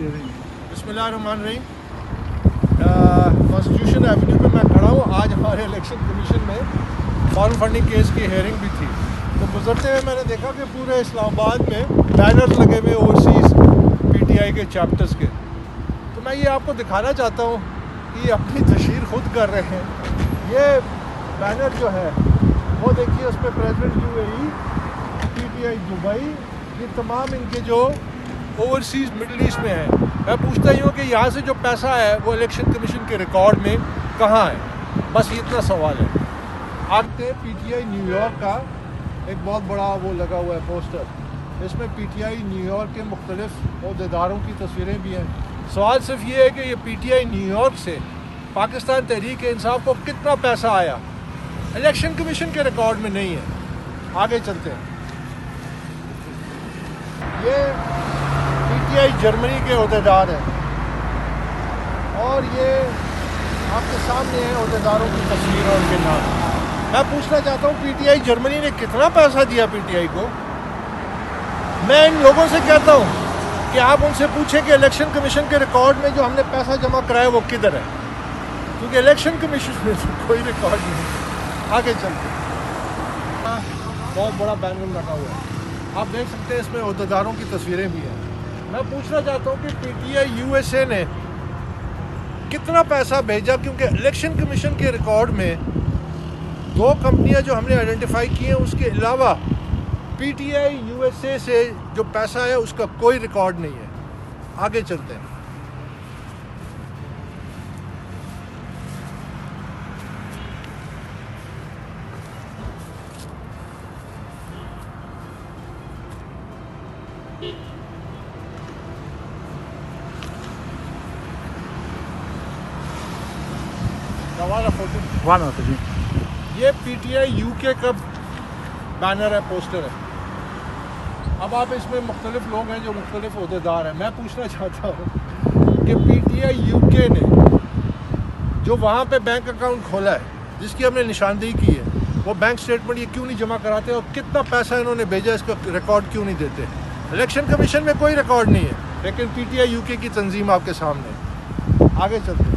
बिस्मिल्लाहिर्रहमानिर्रहीम। Constitution Avenue पे मैं खड़ा हूँ। आज हमारे इलेक्शन कमीशन में फॉरेन फंडिंग केस की हेयरिंग भी थी। तो गुजरते हुए मैंने देखा कि पूरे इस्लामाबाद में बैनर्स लगे हुए ओवरसीज़ पीटीआई के चैप्टर्स के। तो मैं ये आपको दिखाना चाहता हूँ कि ये अपनी तशहीर खुद कर रहे हैं। ये बैनर जो है वो देखिए, उस पर प्रेसिडेंट यूएई, पीटीआई दुबई, ये तमाम इनके जो ओवरसीज़ मिडल ईस्ट में है। मैं पूछता ही हूँ कि यहाँ से जो पैसा है वो इलेक्शन कमीशन के रिकॉर्ड में कहाँ है? बस इतना सवाल है। आगे पीटीआई न्यूयॉर्क का एक बहुत बड़ा वो लगा हुआ है पोस्टर, इसमें पीटीआई न्यूयॉर्क के मुख्तलिफ ओहदेदारों की तस्वीरें भी हैं। सवाल सिर्फ ये है कि ये पीटीआई न्यूयॉर्क से पाकिस्तान तहरीक इंसाफ को कितना पैसा आया, इलेक्शन कमीशन के रिकॉर्ड में नहीं है। आगे चलते हैं। ये पीटीआई जर्मनी के ओहदेदार हैं और ये आपके सामने हैं ओहदेदारों की तस्वीर और उनके नाम। मैं पूछना चाहता हूँ पीटीआई जर्मनी ने कितना पैसा दिया पीटीआई को? मैं इन लोगों से कहता हूँ कि आप उनसे पूछें कि इलेक्शन कमीशन के रिकॉर्ड में जो हमने पैसा जमा कराया वो किधर है, क्योंकि इलेक्शन कमीशन में तो कोई रिकॉर्ड नहीं। आगे चलते हैं। बहुत बड़ा बैनर लगा हुआ है, आप देख सकते हैं, इसमें ओहदेदारों की तस्वीरें भी हैं। मैं पूछना चाहता हूँ कि पीटीआई यूएसए ने कितना पैसा भेजा, क्योंकि इलेक्शन कमीशन के रिकॉर्ड में 2 कंपनियां जो हमने आइडेंटिफाई की हैं, उसके अलावा पीटीआई यूएसए से जो पैसा है उसका कोई रिकॉर्ड नहीं है। आगे चलते हैं। फोटो जी, ये पीटीआई यूके का बैनर है, पोस्टर है। अब आप इसमें मुख्तलिफ लोग हैं जो मुख्तलिफ ओहदेदार हैं। मैं पूछना चाहता हूँ कि पीटीआई यूके ने जो वहाँ पे बैंक अकाउंट खोला है, जिसकी हमने निशानदेही की है, वो बैंक स्टेटमेंट ये क्यों नहीं जमा कराते और कितना पैसा इन्होंने भेजा इसका रिकॉर्ड क्यों नहीं देते? इलेक्शन कमीशन में कोई रिकॉर्ड नहीं है, लेकिन पीटीआई यूके की तंजीम आपके सामने है। आगे चलते हैं।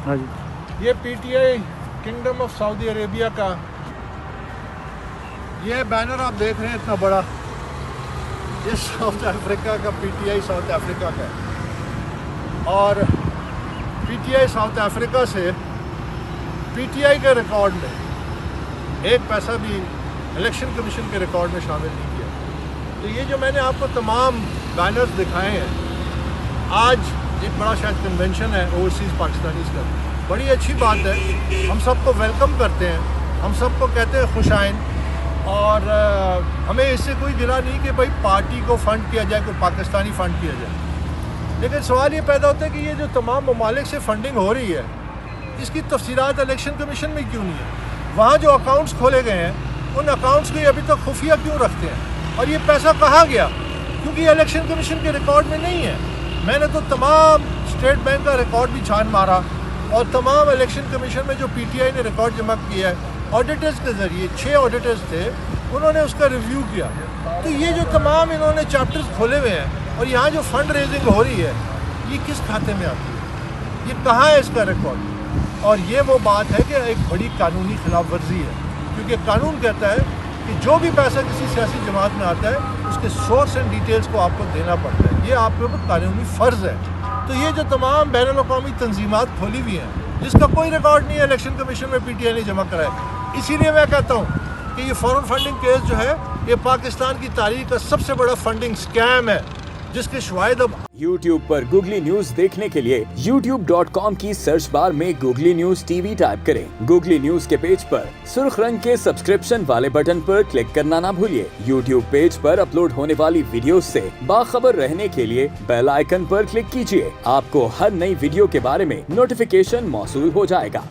हाँ जी, ये PTI kingdom of Saudi Arabia का ये बैनर आप देख रहे हैं, इतना बड़ा। ये साउथ अफ्रीका का, पीटीआई साउथ अफ्रीका का है। और पीटीआई साउथ अफ्रीका से पीटीआई के रिकॉर्ड में एक पैसा भी इलेक्शन कमीशन के रिकॉर्ड में शामिल नहीं किया। तो ये जो मैंने आपको तमाम बैनर्स दिखाए हैं, आज एक बड़ा शायद कन्वेंशन है ओवरसीज़ पाकिस्तानीज़ का। बड़ी अच्छी बात है, हम सबको वेलकम करते हैं, हम सबको कहते हैं खुश आइन। और हमें इससे कोई गिला नहीं कि भाई पार्टी को फ़ंड किया जाए, कोई पाकिस्तानी फ़ंड किया जाए। लेकिन सवाल ये पैदा होता है कि ये जो तमाम ममालिक से फ़ंडिंग हो रही है, इसकी तफसीलात इलेक्शन कमीशन में क्यों नहीं है? वहाँ जो अकाउंट्स खोले गए हैं, उन अकाउंट्स को अभी तक खुफिया क्यों रखते हैं? और ये पैसा कहाँ गया? क्योंकि ये इलेक्शन कमीशन के रिकॉर्ड में नहीं है। मैंने तो तमाम स्टेट बैंक का रिकॉर्ड भी छान मारा और तमाम इलेक्शन कमीशन में जो पीटीआई ने रिकॉर्ड जमा किया है, ऑडिटर्स के ज़रिए 6 ऑडिटर्स थे, उन्होंने उसका रिव्यू किया। तो ये जो तमाम इन्होंने चैप्टर्स खोले हुए हैं और यहाँ जो फंड रेजिंग हो रही है, ये किस खाते में आती है? ये कहाँ है इसका रिकॉर्ड? और ये वो बात है कि एक बड़ी कानूनी खिलाफ वर्जी है, क्योंकि कानून कहता है कि जो भी पैसा किसी सियासी जमात में आता है, उसके सोर्स एंड डिटेल्स को आपको देना पड़ता है। ये आपके ऊपर कानूनी फ़र्ज़ है। तो ये जो तमाम बैनुल-अक़वामी तंजीमात खोली हुई हैं, जिसका कोई रिकॉर्ड नहीं है, इलेक्शन कमीशन में पीटीआई ने जमा कराया। इसीलिए मैं कहता हूँ कि ये फॉरेन फंडिंग केस जो है, ये पाकिस्तान की तारीख का सबसे बड़ा फंडिंग स्कैम है, जिसके शवाहिद अब YouTube पर गूगली न्यूज देखने के लिए youtube.com की सर्च बार में गूगली न्यूज टीवी टाइप करें। गूगली न्यूज के पेज पर सुर्ख रंग के सब्सक्रिप्शन वाले बटन पर क्लिक करना ना भूलिए। YouTube पेज पर अपलोड होने वाली वीडियोस से बाखबर रहने के लिए बेल आइकन पर क्लिक कीजिए। आपको हर नई वीडियो के बारे में नोटिफिकेशन मौसूल हो जाएगा।